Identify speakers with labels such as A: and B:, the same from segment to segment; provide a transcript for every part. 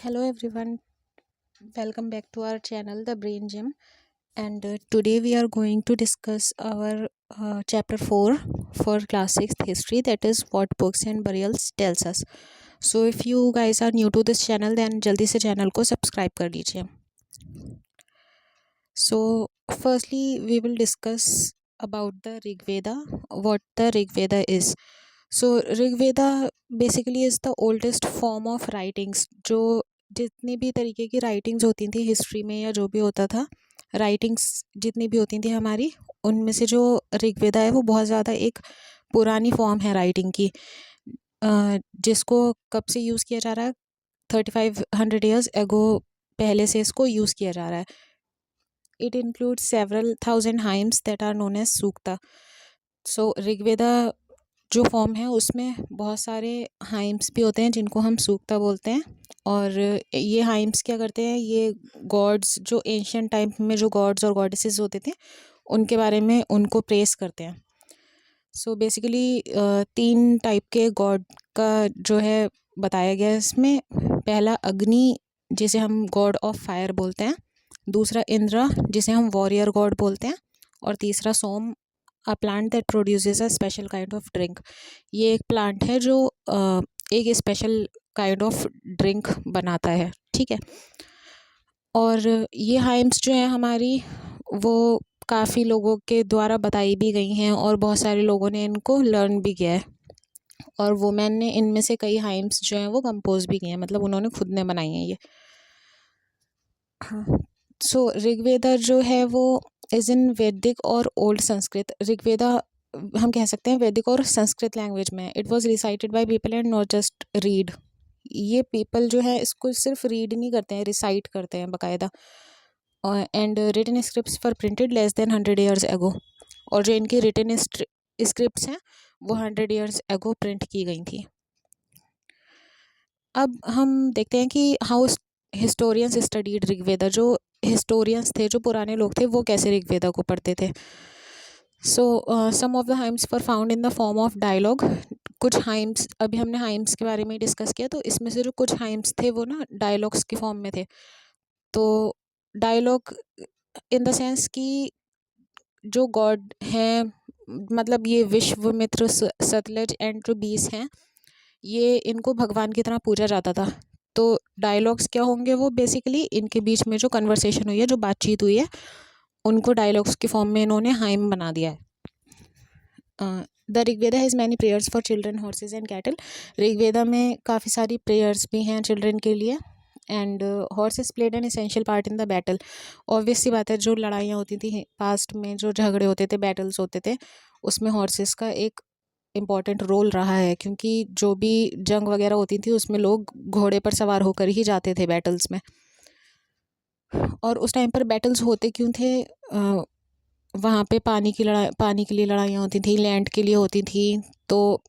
A: Hello everyone, welcome back to our channel The Brain Gym, and today we are going to discuss our chapter 4 for class 6th history, that is what books and burials tells us. So if you guys are new to this channel then jaldi se channel ko subscribe kar lijiye. So firstly we will discuss about the Rig Veda, what the Rig Veda is. So Rigveda basically is the oldest form of writings. जो जितनी भी तरीके की writings होती थी history में या जो भी होता था, राइटिंग्स जितनी भी होती थी हमारी, उनमें से जो ऋग्वेदा है वो बहुत ज़्यादा एक पुरानी फॉर्म है राइटिंग की, जिसको कब से यूज़ किया जा रहा है, 3500 ईयर्स एगो पहले से इसको यूज़ किया जा रहा है. It include several thousand hymns that are known as sukta. So Rigveda जो फॉर्म है उसमें बहुत सारे हाइम्स भी होते हैं जिनको हम सूक्ता बोलते हैं. और ये हाइम्स क्या करते हैं, ये गॉड्स जो एंशियंट टाइम में जो गॉड्स और गॉडेसेस होते थे उनके बारे में उनको प्रेस करते हैं. सो बेसिकली 3 टाइप के गॉड का जो है बताया गया है इसमें. पहला अग्नि, जिसे हम गॉड ऑफ फायर बोलते हैं. दूसरा इंद्र, जिसे हम वॉरियर गॉड बोलते हैं. और तीसरा Soma, a plant that produces a special kind of drink. ये एक प्लांट है जो एक स्पेशल काइंड ऑफ ड्रिंक बनाता है. ठीक है. और ये हाइम्स जो है हमारी, वो काफ़ी लोगों के द्वारा बताई भी गई हैं और बहुत सारे लोगों ने इनको लर्न भी किया है. और वुमेन ने इनमें से कई हाइम्स जो हैं वो कंपोज भी किए हैं, मतलब उन्होंने खुद ने बनाई हैं ये. सो ऋग्वेदा जो है वो इज़ इन वैदिक और ओल्ड संस्कृत. ऋग्वेदा हम कह सकते हैं वैदिक और संस्कृत लैंग्वेज में. It was recited by people and not just read. ये पीपल जो है इसको सिर्फ रीड नहीं करते हैं, रिसाइट करते हैं बाकायदा. And written scripts for printed less than 100 years ago. और जो इनकी रिटन स्क्रिप्ट्स हैं वो 100 ईयर्स एगो प्रिंट की गई थी. अब हम देखते हैं कि हाउ हिस्टोरियंस स्टडीड ऋग्वेदा. जो हिस्टोरियंस थे, जो पुराने लोग थे, वो कैसे ऋग्वेदा को पढ़ते थे. So some of the hymns were found in the form of dialogue. कुछ हाइम्स, अभी हमने हाइम्स के बारे में डिस्कस किया, तो इसमें से जो कुछ हाइम्स थे वो ना डायलॉग्स की फॉर्म में थे. तो डायलॉग इन द सेंस कि जो गॉड हैं, मतलब ये विश्वामित्र, सतलज एंड जो बीस हैं, ये इनको भगवान की तरह पूजा जाता था. तो डायलॉग्स क्या होंगे, वो बेसिकली इनके बीच में जो कन्वर्सेशन हुई है, जो बातचीत हुई है, उनको डायलॉग्स की फॉर्म में इन्होंने हाइम बना दिया है. The Rigveda has many prayers for children, horses and cattle. Rigveda में काफ़ी सारी प्रेयर्स भी हैं चिल्ड्रन के लिए. And horses played an essential part in the battle. Obvious सी बात है, जो लड़ाइयाँ होती थी पास्ट में, जो झगड़े होते थे, बैटल्स होते थे, उसमें हॉर्सेस का एक इम्पॉर्टेंट रोल रहा है. क्योंकि जो भी जंग वगैरह होती थी उसमें लोग घोड़े पर सवार होकर ही जाते थे बैटल्स में. और उस टाइम पर बैटल्स होते क्यों थे, वहाँ पे पानी के लिए लड़ाइयाँ होती थी, लैंड के लिए होती थी. तो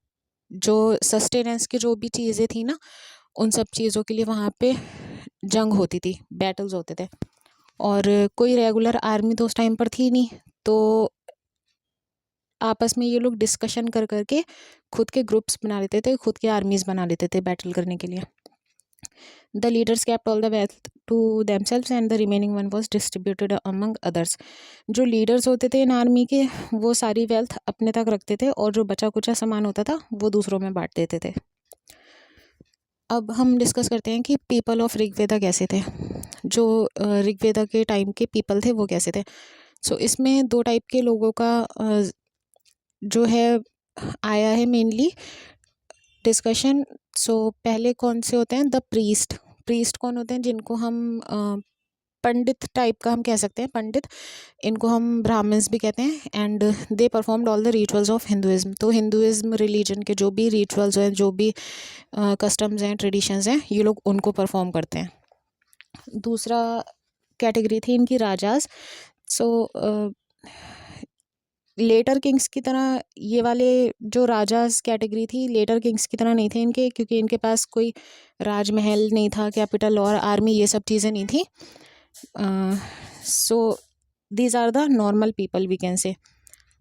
A: जो सस्टेनेंस की जो भी चीज़ें थी ना, उन सब चीज़ों के लिए वहाँ पे जंग होती थी, बैटल्स होते थे. और कोई रेगुलर आर्मी तो उस टाइम पर थी नहीं, तो आपस में ये लोग डिस्कशन कर करके खुद के ग्रुप्स बना लेते थे, खुद के आर्मीज़ बना लेते थे बैटल करने के लिए. The leaders kept all the wealth to themselves and the remaining one was distributed among others. जो लीडर्स होते थे इन आर्मी के, वो सारी वेल्थ अपने तक रखते थे और जो बचा कुचा सामान होता था वो दूसरों में बांट देते थे. अब हम डिस्कस करते हैं कि पीपल ऑफ ऋग्वेदा कैसे थे. जो ऋग्वेदा के टाइम के पीपल थे वो कैसे थे. सो इसमें 2 टाइप के लोगों का जो है आया है मेनली डिस्कशन. सो पहले कौन से होते हैं, द प्रीस्ट. प्रीस्ट कौन होते हैं, जिनको हम पंडित टाइप का हम कह सकते हैं, पंडित. इनको हम ब्राह्मण्स भी कहते हैं. And they performed all the rituals of Hinduism. तो हिंदुइज्म रिलीजन के जो भी रिचुअल्स हैं, जो भी कस्टम्स हैं, ट्रेडिशंस हैं, ये लोग उनको परफॉर्म करते हैं. दूसरा कैटेगरी थी इनकी राजाज. सो लेटर किंग्स की तरह ये वाले जो राजाज कैटेगरी थी, लेटर किंग्स की तरह नहीं थे इनके, क्योंकि इनके पास कोई राजमहल नहीं था, कैपिटल और आर्मी, ये सब चीज़ें नहीं थी. So these are the normal people we can say.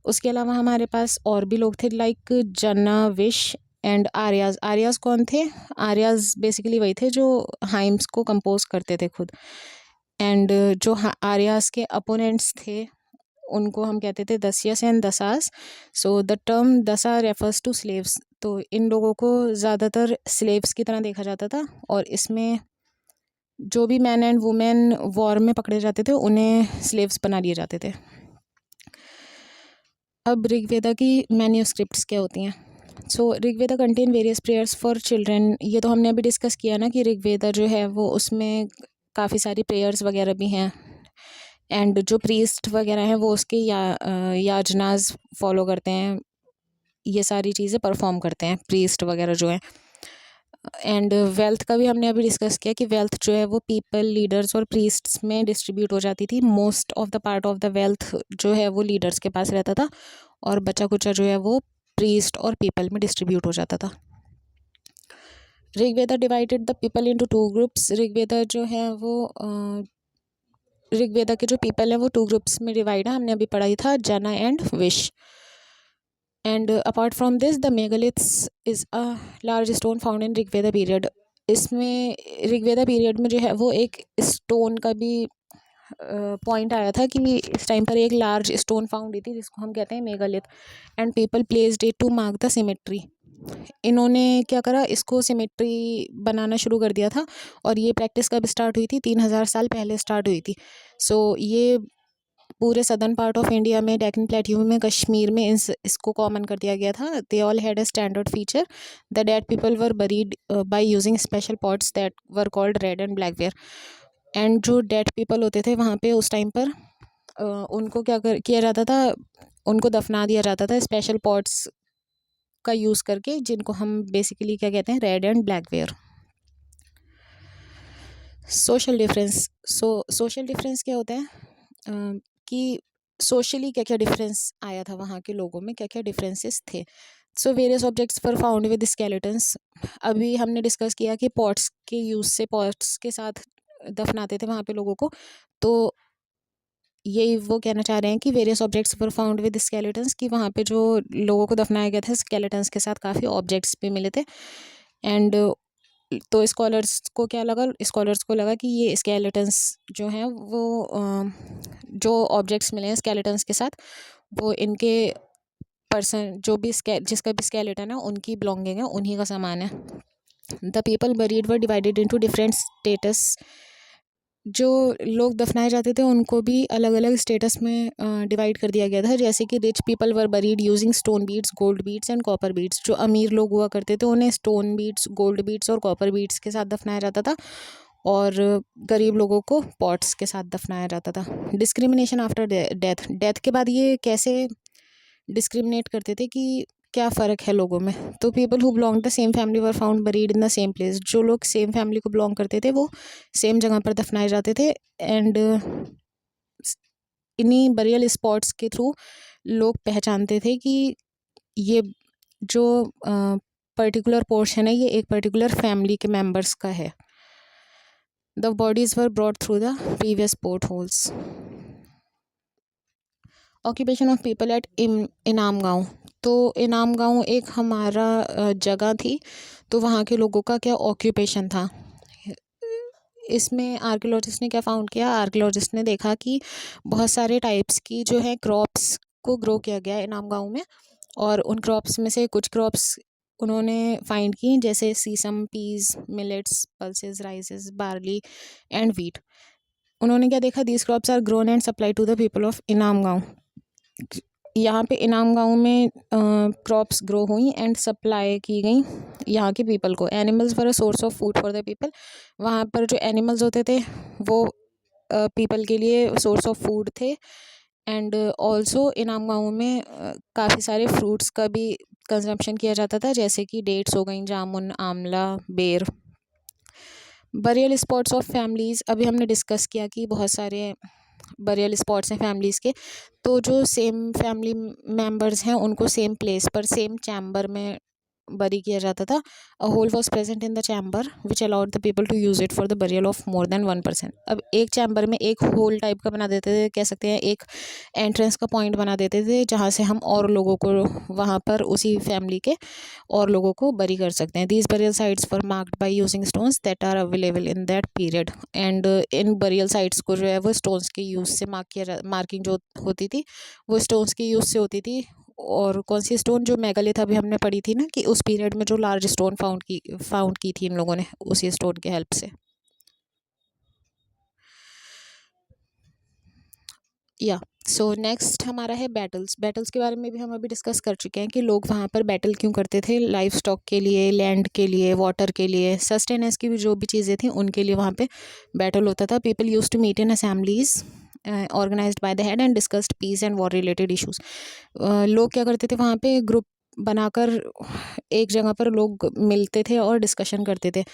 A: उसके अलावा हमारे पास और भी लोग थे, लाइक जन्ना, विश एंड आर्याज। आर्याज कौन थे? आर्याज बेसिकली वही थे जो हाइम्स को कंपोज करते थे खुद। एंड जो आर्याज के अपोनेंट्स थे उनको हम कहते थे दस्यस एंड दसास। सो द टर्म दसा रेफर्स टू स्लेव्स। तो इन लोगों को ज़्यादातर स्लेव्स की तरह देखा जाता था, और इसमें जो भी मैन एंड वुमेन वॉर में पकड़े जाते थे उन्हें स्लेव्स बना लिए जाते थे। अब ऋग्वेदा की मैन्यूस्क्रिप्ट्स क्या होती हैं? So Rigveda contain various prayers for children. ये तो हमने अभी डिस्कस किया ना कि ऋग्वेदा जो है वो उसमें काफ़ी सारी प्रेयर्स वगैरह भी हैं, एंड जो प्रीस्ट वगैरह हैं वो उसके याजनाज फॉलो करते हैं, ये सारी चीज़ें परफॉर्म करते हैं प्रीस्ट वगैरह जो हैं। एंड वेल्थ का भी हमने अभी डिस्कस किया कि वेल्थ जो है वो पीपल, लीडर्स और प्रीस्ट्स में डिस्ट्रीब्यूट हो जाती थी। Most of the part of the wealth जो है वो लीडर्स के पास रहता था, और बचा कुचा जो है वो प्रीस्ट और पीपल में डिस्ट्रीब्यूट हो जाता था। Rigveda divided the people into 2 groups. Rigveda जो है वो ऋग्वेदा के जो पीपल हैं वो 2 ग्रुप्स में डिवाइड है, हमने अभी पढ़ा ही था, जन and wish. And apart from this the megaliths is a large stone found in Rigveda period. इसमें ऋग्वेदा पीरियड में जो है वो एक स्टोन का भी पॉइंट आया था कि इस टाइम पर एक लार्ज स्टोन फाउंड हुई थी जिसको हम कहते हैं megalith, and people placed it to mark the cemetery. इन्होंने क्या करा, इसको सिमेट्री बनाना शुरू कर दिया था, और ये प्रैक्टिस कब स्टार्ट हुई थी? 3000 साल पहले स्टार्ट हुई थी। सो ये पूरे सदर्न पार्ट ऑफ इंडिया में, डेक्कन प्लेट्यू में, कश्मीर में इसको कॉमन कर दिया गया था। They all had a standard feature, the dead people were buried by using special pots that were called red and black ware. And जो डेड पीपल होते थे वहाँ पे उस टाइम पर उनको किया जाता था, उनको दफना दिया जाता था स्पेशल पॉट्स का यूज़ करके, जिनको हम बेसिकली क्या कहते हैं, red and black ware. Social difference. Social difference क्या होता है कि सोशली क्या क्या डिफरेंस आया था वहाँ के लोगों में, क्या क्या डिफरेंसेस थे। So various objects were found with skeletons. अभी हमने डिस्कस किया कि पॉट्स के यूज़ से, पॉट्स के साथ दफनाते थे वहाँ पे लोगों को, तो यही वो कहना चाह रहे हैं कि various objects were found with skeletons, कि वहाँ पे जो लोगों को दफनाया गया था स्केलेटन्स के साथ काफ़ी ऑब्जेक्ट्स भी मिले थे। एंड तो स्कॉलर्स को क्या लगा, स्कॉलर्स को लगा कि ये स्केलेटन्स जो हैं वो जो ऑब्जेक्ट्स मिले हैं स्केलेटन्स के साथ, वो इनके पर्सन जो भी जिसका भी स्केलेटन है उनकी बिलोंगिंग है, उन्हीं का सामान है। The people buried were divided into different status. जो लोग दफनाए जाते थे उनको भी अलग अलग स्टेटस में डिवाइड कर दिया गया था, जैसे कि rich people were buried using stone beads, gold beads and copper beads. जो अमीर लोग हुआ करते थे उन्हें स्टोन बीड्स, गोल्ड बीड्स और कॉपर बीड्स के साथ दफनाया जाता था, और गरीब लोगों को पॉट्स के साथ दफनाया जाता था। Discrimination after death. डेथ के बाद ये कैसे डिस्क्रिमिनेट करते थे कि क्या फ़र्क है लोगों में? तो people who belong the same family were found buried in the same place. जो लोग सेम फैमिली को बिलोंग करते थे वो सेम जगह पर दफनाए जाते थे, एंड इन्हीं बरियल स्पॉट्स के थ्रू लोग पहचानते थे कि ये जो पर्टिकुलर पोर्शन है ये एक पर्टिकुलर फैमिली के मेंबर्स का है। The bodies were brought through the previous port holes. Occupation of people at इनाम गाँव। तो इनाम गाँव एक हमारा जगह थी, तो वहाँ के लोगों का क्या ऑक्यूपेशन था। इसमें आर्कियोलॉजिस्ट ने क्या फाउंड किया, आर्कियोलॉजिस्ट ने देखा कि बहुत सारे टाइप्स की जो है क्रॉप्स को ग्रो किया गया है इनाम गाँव में, और उन क्रॉप्स में से कुछ क्रॉप्स उन्होंने फाइंड की, जैसे sesame, peas, millets, pulses, rices, barley and wheat. उन्होंने क्या देखा, these crops are grown and supply to the people of Inamgaon. यहाँ पे इनाम गाँव में क्रॉप्स ग्रो हुई एंड सप्लाई की गई यहाँ के पीपल को। Animals were a source of food for the people. वहाँ पर जो एनिमल्स होते थे वो पीपल के लिए सोर्स ऑफ फूड थे। एंड ऑल्सो इनाम गाँव में काफ़ी सारे फ्रूट्स का भी कंजम्पशन किया जाता था, जैसे कि डेट्स हो गई, जामुन, आंवला, बेर। Burial spots of families. अभी हमने डिस्कस किया कि बहुत सारे बरियल स्पॉट्स हैं फैमिलीज़ के, तो जो सेम फैमिली मेम्बर्स हैं उनको सेम प्लेस पर, सेम चैम्बर में बरी किया जाता था. A hole was present in the chamber which allowed the people to use it for the burial of more than 1%. अब एक चैम्बर में एक होल टाइप का बना देते थे, कह सकते हैं एक एंट्रेंस का पॉइंट बना देते थे जहाँ से हम और लोगों को वहाँ पर उसी फैमिली के और लोगों को बरी कर सकते हैं. These burial sites were marked by using stones that are available in that period. And in burial sites को जो है वो स्टोन्स के यूज़ से मार्किंग जो होती थी वो स्टोन्स के यूज़ से होती थी. और कौन सी स्टोन, जो मेगालिथ अभी हमने पढ़ी थी ना कि उस पीरियड में जो लार्ज स्टोन फाउंड की थी इन लोगों ने, उसी स्टोन के हेल्प से. या सो नेक्स्ट हमारा है बैटल्स के बारे में भी हम अभी डिस्कस कर चुके हैं कि लोग वहाँ पर बैटल क्यों करते थे. लाइफ स्टॉक के लिए, लैंड के लिए, वाटर के लिए, सस्टेनेंस की भी जो भी चीज़ें थी उनके लिए वहाँ पे बैटल होता था. People use to meet in assemblies organized by the head and discussed peace and war related issues. लोग क्या करते थे वहाँ पे, ग्रुप बनाकर एक जगह पर लोग मिलते थे और डिस्कशन करते थे.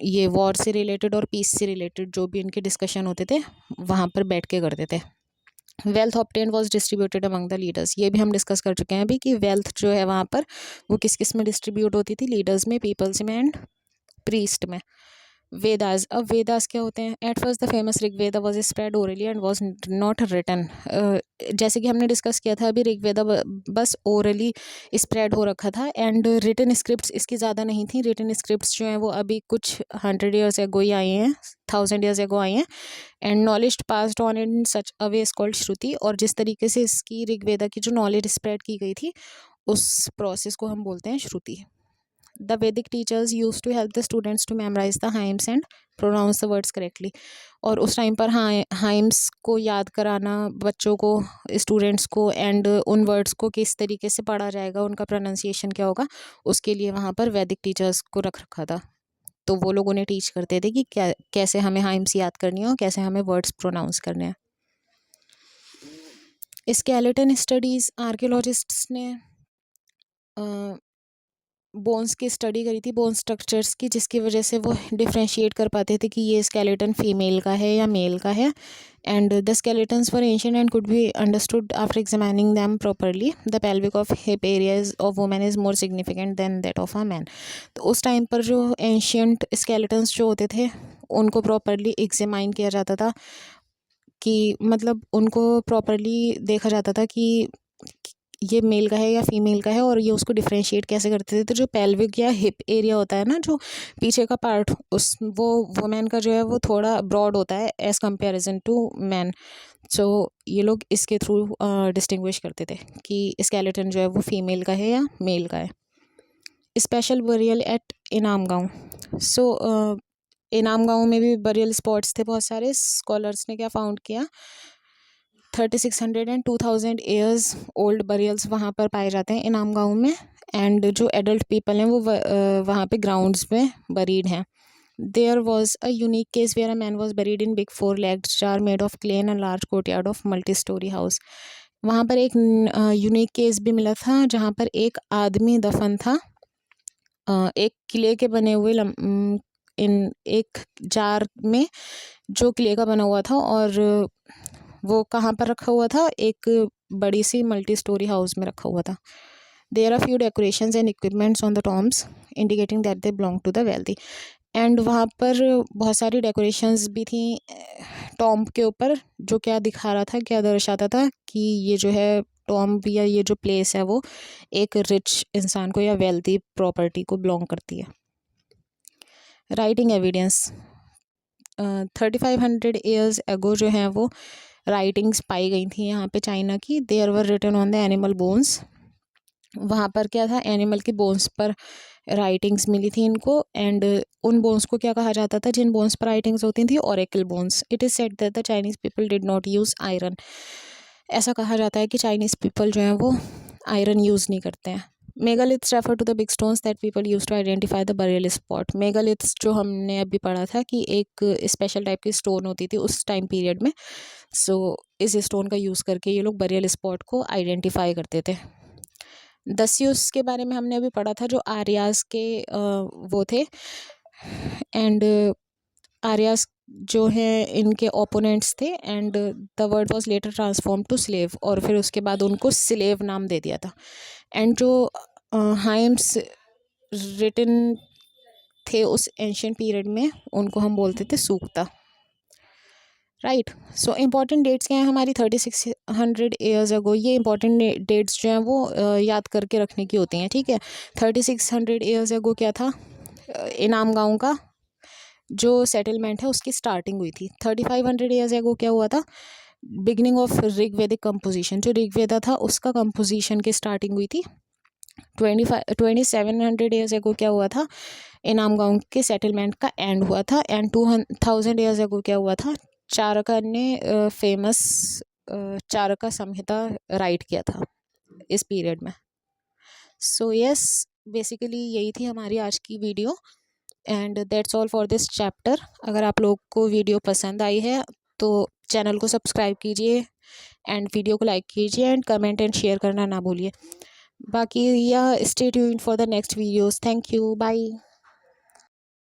A: ये वॉर से रिलेटेड और पीस से रिलेटेड जो भी इनके डिस्कशन होते थे वहाँ पर बैठ के करते थे. Wealth obtain was distributed among the leaders. ये भी हम डिस्कस कर चुके हैं अभी कि वेल्थ जो है वहाँ पर वो किस किस में डिस्ट्रीब्यूट होती थी, लीडर्स में, पीपल्स में एंड प्रीस्ट में. वेदास. अब वेदास क्या होते हैं. At first the famous Rigveda was spread orally and was not written. जैसे कि हमने डिस्कस किया था अभी, ऋग्वेदा बस ओरली स्प्रेड हो रखा था एंड रिटन स्क्रिप्ट्स इसकी ज़्यादा नहीं थी. रिटन स्क्रिप्ट्स जो हैं वो अभी कुछ 100 ईयर्स एगो ही आई हैं, 1000 ईयर्स एगो आई हैं. And knowledge passed on in such a way is called Shruti. और जिस तरीके से इसकी ऋग्वेदा की जो नॉलेज स्प्रेड की गई थी उस प्रोसेस को हम बोलते हैं श्रुति. The Vedic teachers used to help the students to memorize the hymns and pronounce the words correctly. और उस टाइम पर हाइम्स को याद कराना बच्चों को, स्टूडेंट्स को, एंड उन वर्ड्स को किस तरीके से पढ़ा जाएगा, उनका प्रोनाउंसिएशन क्या होगा, उसके लिए वहाँ पर वैदिक टीचर्स को रख रखा था. तो वो लोग उन्हें टीच करते थे कि कैसे हमें हाइम्स याद करनी है और कैसे हमें वर्ड्स प्रोनाउंस करने हैं. Skeleton studies. आर्कियोलॉजिस्ट्स ने बोन्स की स्टडी करी थी, बोन स्ट्रक्चर्स की, जिसकी वजह से वो डिफ्रेंशिएट कर पाते थे कि ये स्केलेटन फीमेल का है या मेल का है. And the skeletons were ancient and could be understood after examining them properly. The pelvic of hip areas of women is more significant then that of a man. तो उस time पर जो ancient skeletons जो होते थे उनको properly examine किया जाता था, कि मतलब उनको प्रॉपरली देखा जाता था कि ये मेल का है या फीमेल का है, और ये उसको डिफ्रेंशिएट कैसे करते थे. तो जो पेल्विक या हिप एरिया होता है ना, जो पीछे का पार्ट, वो वुमेन का जो है वो थोड़ा ब्रॉड होता है एज़ कंपेरिजन टू मैन. सो ये लोग इसके थ्रू डिस्टिंग्विश करते थे कि स्केलेटन जो है वो फीमेल का है या मेल का है. स्पेशल बरियल एट इनाम गाँव. सो इनाम गाँव में भी बरियल स्पॉट्स थे बहुत सारे. स्कॉलर्स ने क्या फाउंड किया, 3600 एंड 2000 ईयर्स ओल्ड बरियल्स वहाँ पर पाए जाते हैं इनाम गाँव में. एंड जो एडल्ट पीपल हैं वो वहाँ पे ग्राउंड्स में बरीड हैं. There was a unique case where a man was buried in big 4-legged jar made of clay in a large courtyard of multi storey house. वहाँ पर एक यूनिक केस भी मिला था जहाँ पर एक आदमी दफन था एक किले के बने हुए इन एक जार में, जो किले का बना हुआ था. और वो कहाँ पर रखा हुआ था, एक बड़ी सी मल्टी स्टोरी हाउस में रखा हुआ था. There are few decorations and equipments on the tombs indicating that they belong to the wealthy. And वहाँ पर बहुत सारी डेकोरेशंस भी थी टॉम्ब के ऊपर, जो क्या दिखा रहा था, क्या दर्शाता था कि ये जो है टॉम्ब या ये जो प्लेस है वो एक रिच इंसान को या वेल्दी प्रॉपर्टी को बिलोंग करती है. Writing evidence. 3500 ईयर्स एगो जो है वो राइटिंग्स पाई गई थी यहाँ पे चाइना की. There were written on the animal bones. वहाँ पर क्या था, एनिमल की बोन्स पर राइटिंग्स मिली थी इनको. एंड उन बोन्स को क्या कहा जाता था, जिन बोन्स पर राइटिंग्स होती थी, Oracle bones. It is said that the Chinese people did not use iron. ऐसा कहा जाता है कि चाइनीज़ पीपल जो हैं वो आयरन यूज़ नहीं करते हैं. Megaliths refer to the big stones that people use to identify the burial spot. Megaliths जो हमने अभी पढ़ा था कि एक स्पेशल टाइप की स्टोन होती थी उस टाइम पीरियड में. सो इस स्टोन का यूज़ करके ये लोग बरियल स्पॉट को आइडेंटिफाई करते थे. दस्यूस के बारे में हमने अभी पढ़ा था, जो आर्यास के वो थे. एंड आर्यास जो हैं इनके ओपोनेंट्स थे. And the word was later transform to slave, और फिर उसके बाद उनको स्लेव नाम दे दिया था. एंड जो हाइम्स रिटन थे उस एंशियंट पीरियड में, उनको हम बोलते थे सूक्ता, राइट। सो इम्पॉर्टेंट डेट्स क्या हैं हमारी 3600 ईयर्स अगो। ये इंपॉर्टेंट डेट्स जो हैं वो याद करके रखने की होती हैं, ठीक है। 3600 ईयर्स अगो क्या था, इनाम गांव का जो सेटलमेंट है उसकी स्टार्टिंग हुई थी। 3500 ईयर्स अगो क्या हुआ था, बिगनिंग ऑफ ऋग्वेदिक कंपोजिशन, जो ऋग्वेदा था उसका कंपोजिशन की स्टार्टिंग हुई थी। 2700 ईयर्स अगो क्या हुआ था, इनाम गांव के सेटलमेंट का एंड हुआ था। एंड 2000 ईयर्स अगो क्या हुआ था, चारका ने फेमस चारका संहिता राइट किया था इस पीरियड में। सो यस, बेसिकली यही थी हमारी आज की video and that's all for this chapter. अगर आप लोग को वीडियो पसंद आई है तो चैनल को सब्सक्राइब कीजिए एंड वीडियो को लाइक कीजिए एंड कमेंट एंड शेयर करना ना भूलिए। बाकी या stay tuned for the next videos. Thank you, bye.